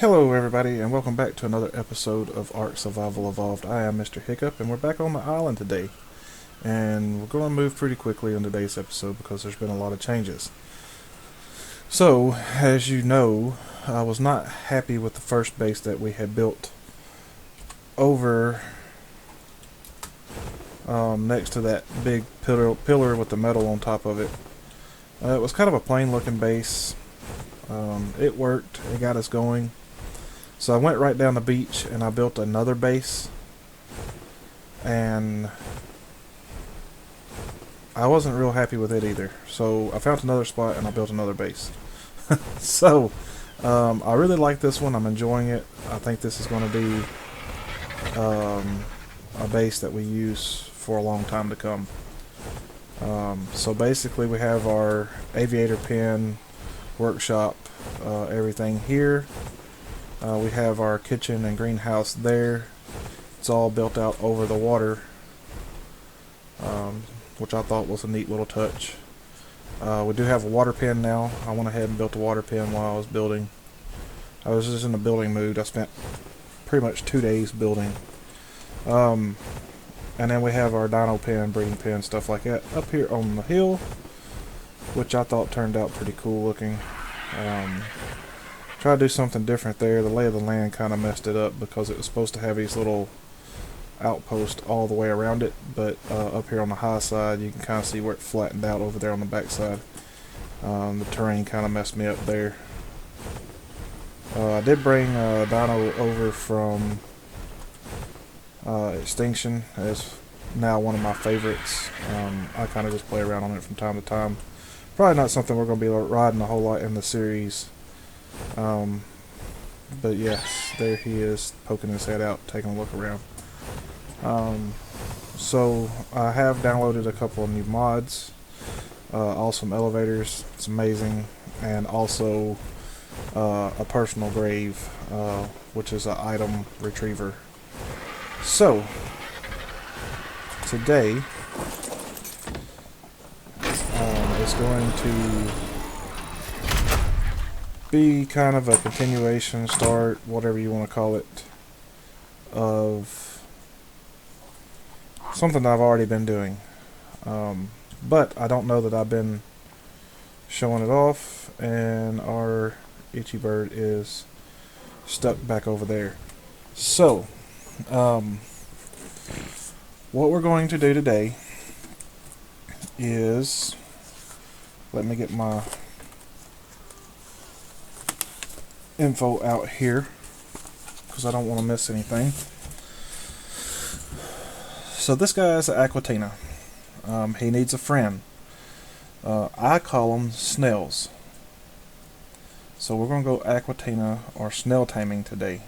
Hello everybody and welcome back to another episode of Ark Survival Evolved. I am Mr. HickUp and we're back on the island today. And we're going to move pretty quickly in today's episode because there's been a lot of changes. So, as you know, I was not happy with the first base that we had built over next to that big pillar with the metal on top of it. It was kind of a plain looking base. It worked, it got us going. So I went right down the beach and I built another base, and I wasn't real happy with it either. So I found another spot and I built another base. So I really like this one. I'm enjoying it. I think this is going to be a base that we use for a long time to come. So basically we have our aviator pen, workshop, everything here. We have our kitchen and greenhouse there. It's all built out over the water, which I thought was a neat little touch. We do have a water pen now. I went ahead and built a water pen while I was building. I was just in a building mood. I spent pretty much 2 days building. And then we have our dino pen, breeding pen, stuff like that up here on the hill, which I thought turned out pretty cool looking. Try to do something different there. The lay of the land kind of messed it up because it was supposed to have these little outposts all the way around it, but up here on the high side you can kind of see where it flattened out over there on the back side. The terrain kind of messed me up there. I did bring Dino over from Extinction. It's now one of my favorites. I kind of just play around on it from time to time. Probably not something we're going to be riding a whole lot in the series. But yes, there he is, poking his head out, taking a look around. So I have downloaded a couple of new mods, awesome elevators, it's amazing, and also a personal grave, which is an item retriever. So today is going to be kind of a continuation, start, whatever you want to call it, of something that I've already been doing. But I don't know that I've been showing it off, and our itchy bird is stuck back over there. So, what we're going to do today is, let me get my info out here because I don't want to miss anything. So this guy is an Achatina. He needs a friend. I call them snails. So we're going to go Achatina or snail taming today.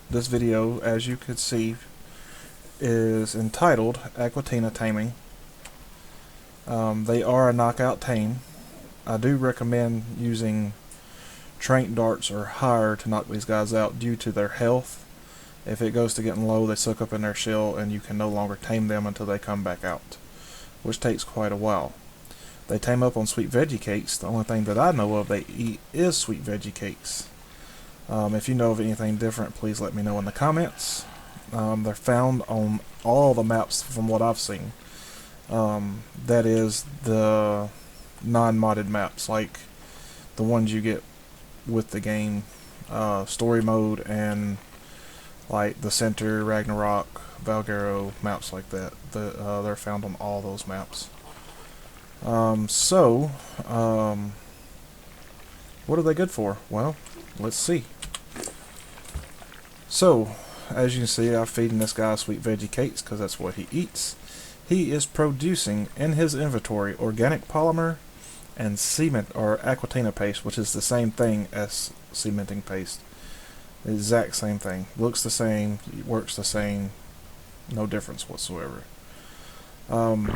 This video, as you could see, is entitled Achatina Taming. They are a knockout tame. I do recommend using traint darts or higher to knock these guys out due to their health. If it goes to getting low, they suck up in their shell and you can no longer tame them until they come back out, which takes quite a while. They tame up on sweet veggie cakes. The only thing that I know of they eat is sweet veggie cakes. If you know of anything different, please let me know in the comments. They're found on all the maps from what I've seen. That is the non-modded maps, like the ones you get with the game, story mode, and like the Center, Ragnarok, Valgaro, maps like that. They're found on all those maps. What are they good for? Well, let's see. So, as you can see, I'm feeding this guy sweet veggie cakes because that's what he eats. He is producing in his inventory organic polymer and cement or Achatina paste, which is the same thing as cementing paste. The exact same thing. Looks the same, works the same, no difference whatsoever.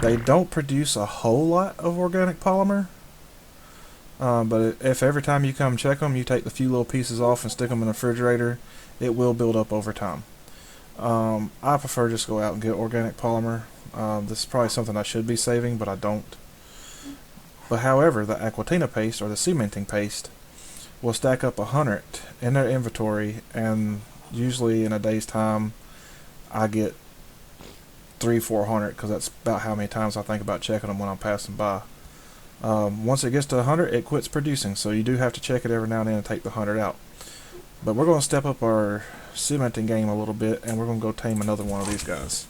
They don't produce a whole lot of organic polymer, but if every time you come check them, you take the few little pieces off and stick them in the refrigerator, it will build up over time. I prefer just go out and get organic polymer. This is probably something I should be saving, but I don't. But however, the Achatina paste or the cementing paste will stack up 100 in their inventory, and usually in a day's time I get 300-400 because that's about how many times I think about checking them when I'm passing by. Once it gets to 100, it quits producing, so you do have to check it every now and then and take the 100 out. But we're going to step up our cementing game a little bit, and we're going to go tame another one of these guys.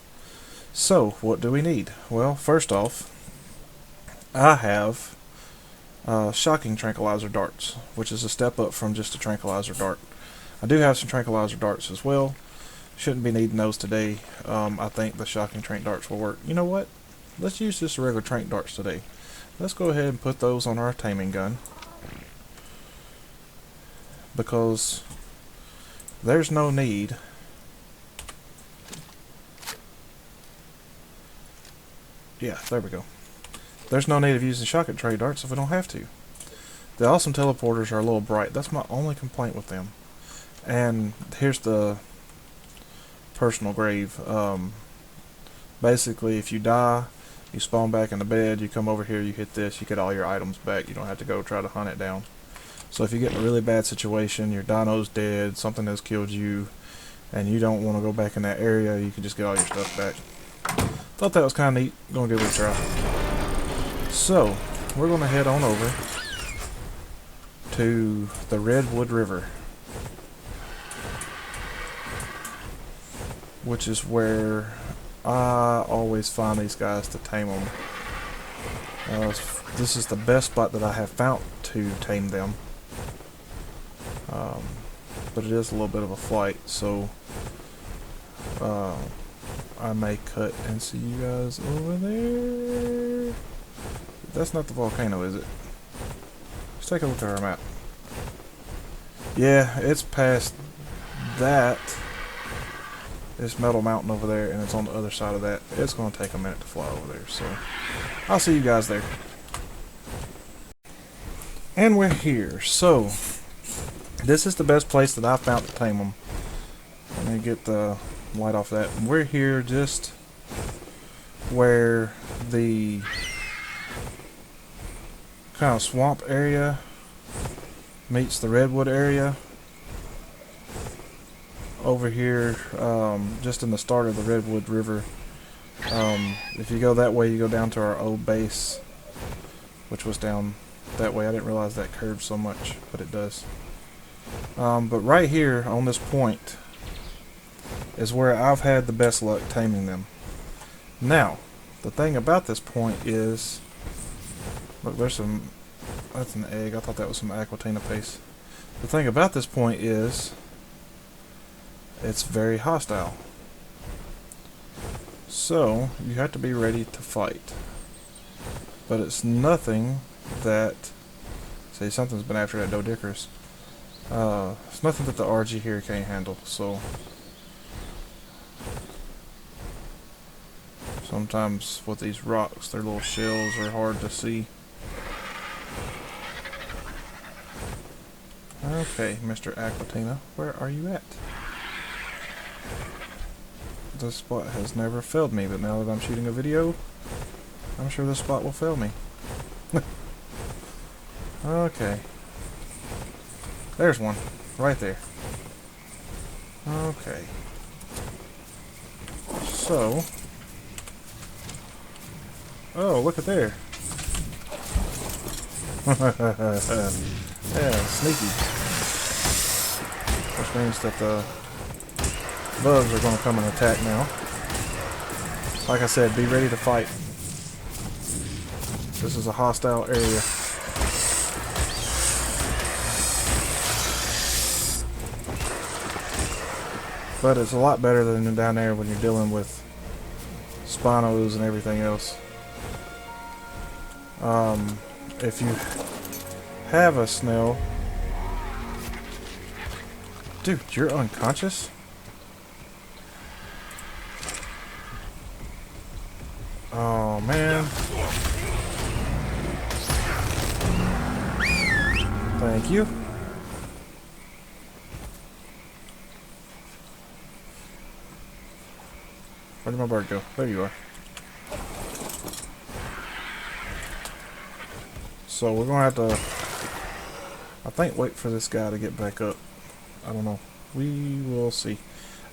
So, what do we need? Well, first off, I have shocking tranquilizer darts, which is a step up from just a tranquilizer dart. I do have some tranquilizer darts as well. Shouldn't be needing those today. I think the shocking trank darts will work. You know what? Let's use just regular trank darts today. Let's go ahead and put those on our taming gun, because there's no need there we go. There's no need of using shocking trank darts if we don't have to. The awesome teleporters are a little bright. That's my only complaint with them. And here's the personal grave. Basically, if you die, you spawn back in the bed, you come over here, you hit this, you get all your items back. You don't have to go try to hunt it down. So if you get in a really bad situation, your dino's dead, something has killed you, and you don't want to go back in that area, you can just get all your stuff back. Thought that was kind of neat. Gonna give it a try. So, we're gonna head on over to the Redwood River, which is where I always find these guys to tame them. This is the best spot that I have found to tame them. But it is a little bit of a flight, so I may cut and see you guys over there. That's not the volcano, is it? Let's take a look at our map. Yeah, it's past that. This metal mountain over there, and it's on the other side of that. It's going to take a minute to fly over there, so I'll see you guys there. And we're here. So this is the best place that I found to tame them. Let me get the light off that. We're here just where the kind of swamp area meets the redwood area. Over here, just in the start of the Redwood River. If you go that way, you go down to our old base, which was down that way. I didn't realize that curved so much, but it does. But right here on this point is where I've had the best luck taming them. Now, the thing about this point is, look, there's some, that's an egg. I thought that was some Achatina paste. The thing about this point is, it's very hostile. So, you have to be ready to fight. But it's nothing that, see, something's been after that Dodicarus. It's nothing that the RG here can't handle, so sometimes with these rocks, their little shells are hard to see. Okay, Mr. Achatina, where are you at? This spot has never failed me, but now that I'm shooting a video, I'm sure this spot will fail me. Okay. There's one. Right there. Okay. So. Oh, look at there. Yeah, sneaky. Which means that the bugs are going to come and attack now. Like I said, be ready to fight. This is a hostile area. But it's a lot better than down there when you're dealing with Spinos and everything else. If you have a snail... Dude, you're unconscious? Oh, man. Thank you. Where did my bird go? There you are. So we're going to have to I think wait for this guy to get back up. I don't know. We will see.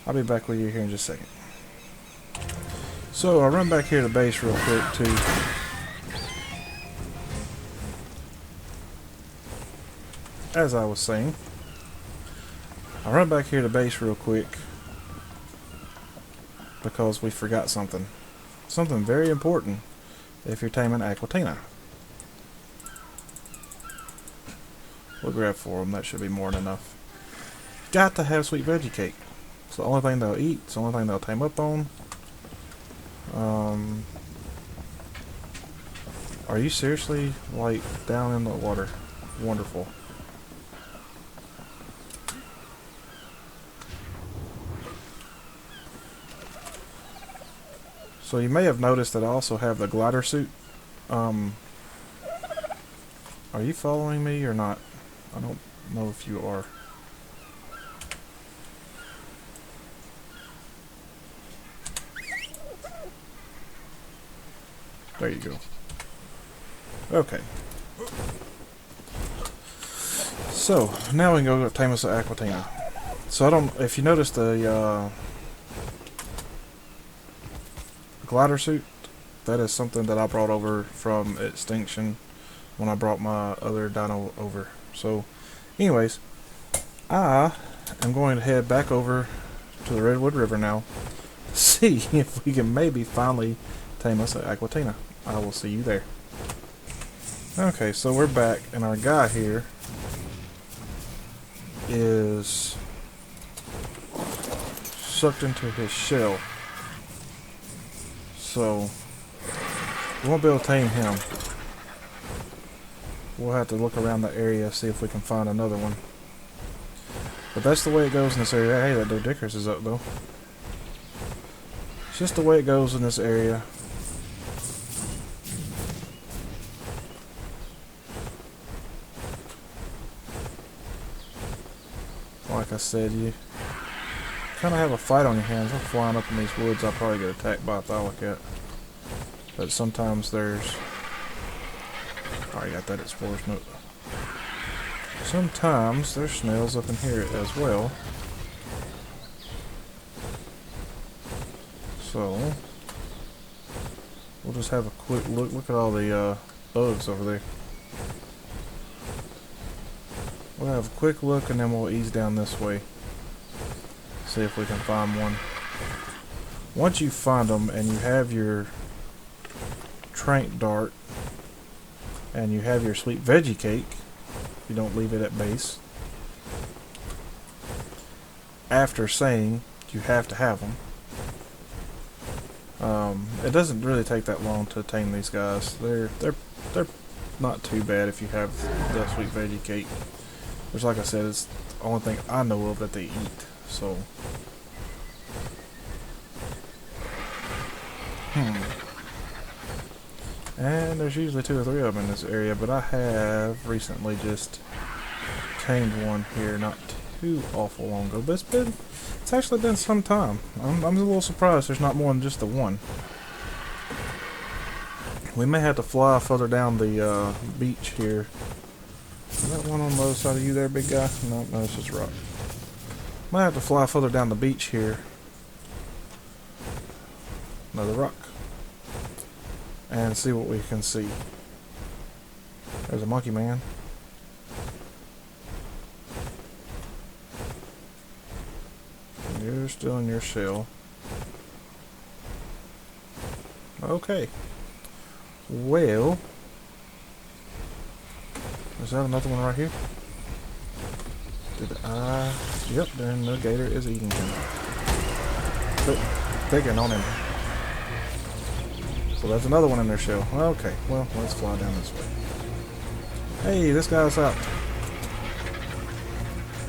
I'll be back with you here in just a second. So I'll run back here to base real quick too. As I was saying, I'll run back here to base real quick because we forgot something. Something very important if you're taming Achatina. We'll grab 4 of them. That should be more than enough. Got to have sweet veggie cake. It's the only thing they'll eat. It's the only thing they'll tame up on. Are you seriously, like, down in the water? Wonderful. So you may have noticed that I also have the glider suit. Are you following me or not? I don't know if you are. There you go. Okay. So, now we can go to tame us Achatina. So I don't, if you notice the glider suit, that is something that I brought over from Extinction when I brought my other dino over. So, anyways, I am going to head back over to the Redwood River now, see if we can maybe finally tame us Achatina. I will see you there. Okay, so we're back, and our guy here is sucked into his shell. So, we won't be able to tame him. We'll have to look around the area, see if we can find another one. But that's the way it goes in this area. Hey, that dude Dickers is up, though. It's just the way it goes in this area. Like I said, you kind of have a fight on your hands. I'm flying up in these woods. I'll probably get attacked by a thalacat. But sometimes there's... I got that explorer's note. Sometimes there's snails up in here as well. So we'll just have a quick look. Look at all the bugs over there. We'll have a quick look and then we'll ease down this way. See if we can find one. Once you find them and you have your trank dart and you have your sweet veggie cake, you don't leave it at base. After saying you have to have them. It doesn't really take that long to tame these guys. They're not too bad if you have the sweet veggie cake. Which, like I said, is the only thing I know of that they eat. So, and there's usually 2 or 3 of them in this area, but I have recently just tamed one here not too awful long ago. But it's actually been some time. I'm a little surprised there's not more than just the one. We may have to fly further down the beach here. Is that one on the other side of you there, big guy? No, it's just a rock. Might have to fly further down the beach here. Another rock. And see what we can see. There's a monkey man. You're still in your shell. Okay. Well... Is that another one right here? Yep, then the gator is eating him. Picking on him. So that's another one in their shell. Okay, well, let's fly down this way. Hey, this guy's out.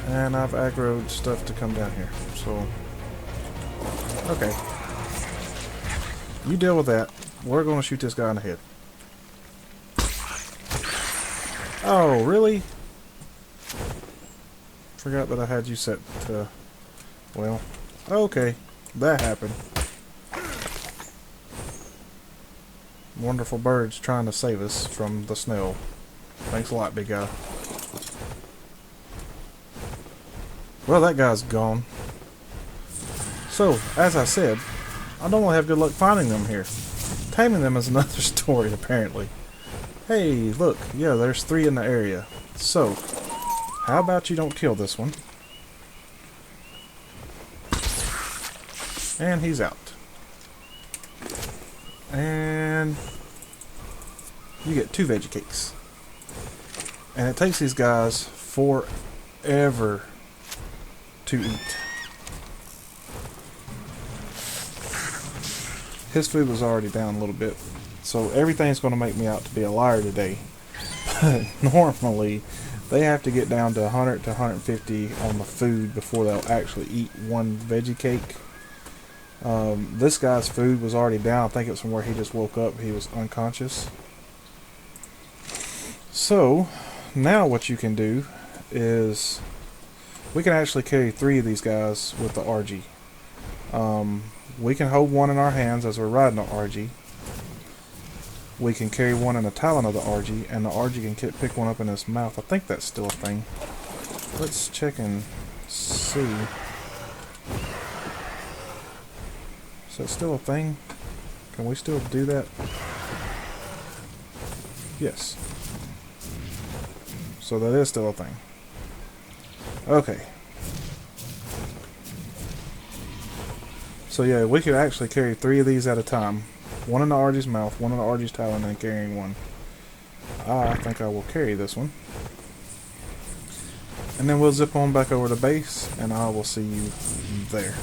And I've aggroed stuff to come down here. So, okay. You deal with that. We're going to shoot this guy in the head. Oh, really? Forgot that I had you set to... Well, okay. That happened. Wonderful birds trying to save us from the snail. Thanks a lot, big guy. Well, that guy's gone. So, as I said, I don't have good luck finding them here. Taming them is another story, apparently. Hey, look, yeah, there's 3 in the area. So, how about you don't kill this one? And he's out. And you get 2 veggie cakes. And it takes these guys forever to eat. His food was already down a little bit, so everything's going to make me out to be a liar today. But normally, they have to get down to 100 to 150 on the food before they'll actually eat 1 veggie cake. This guy's food was already down. I think it's from where he just woke up. He was unconscious. So, now what you can do is we can actually carry 3 of these guys with the RG. We can hold 1 in our hands as we're riding the RG. We can carry 1 in the talon of the RG, and the RG can pick 1 up in his mouth. I think that's still a thing. Let's check and see. Is that still a thing? Can we still do that? Yes. So that is still a thing. Okay. So yeah, we could actually carry 3 of these at a time. 1 in the RG's mouth, 1 in the RG's talon, and carrying 1. I think I will carry this one. And then we'll zip on back over to base, and I will see you there.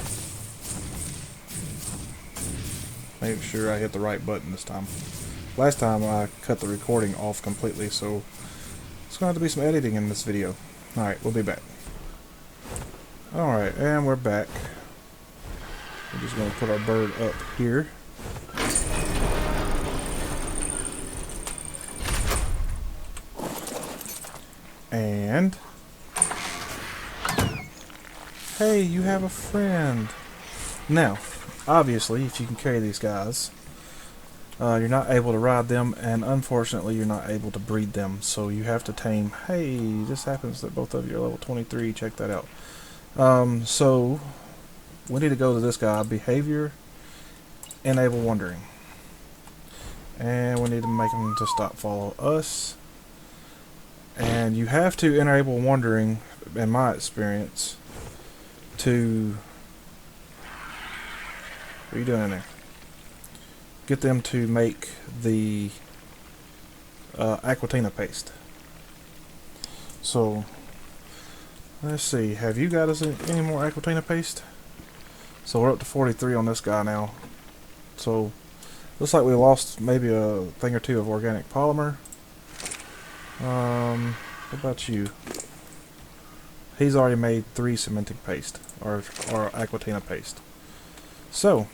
Make sure I hit the right button this time. Last time I cut the recording off completely, so it's going to have to be some editing in this video. Alright, we'll be back. Alright, and we're back. We're just going to put our bird up here. And hey, you have a friend. Now, obviously, if you can carry these guys, you're not able to ride them, and unfortunately, you're not able to breed them. So you have to tame. Hey, this happens that both of you are level 23. Check that out. So we need to go to this guy, behavior, enable wandering, and we need to make him to stop follow us. And you have to enable wandering, in my experience, to... What are you doing in there? Get them to make the Achatina paste. So, let's see. Have you got us any more Achatina paste? So we're up to 43 on this guy now. So, looks like we lost maybe a thing or 2 of organic polymer. What about you? He's already made 3 cementing paste, or Achatina paste. So,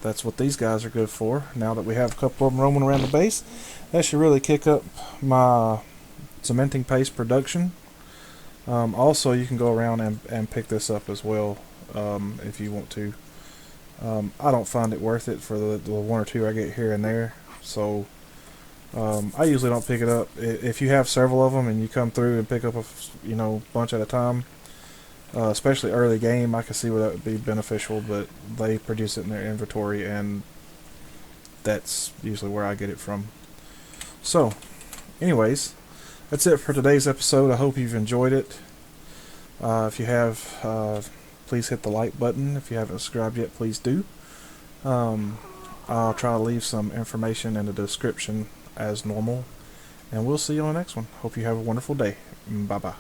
that's what these guys are good for. Now that we have a couple of them roaming around the base, that should really kick up my cementing paste production. Also, you can go around and pick this up as well, if you want to. I don't find it worth it for the 1 or 2 I get here and there, so I usually don't pick it up. If you have several of them and you come through and pick up a bunch at a time, especially early game, I can see where that would be beneficial, but they produce it in their inventory, and that's usually where I get it from. So, anyways, that's it for today's episode. I hope you've enjoyed it. If you have, please hit the like button. If you haven't subscribed yet, please do. I'll try to leave some information in the description as normal, and we'll see you on the next one. Hope you have a wonderful day. Bye bye.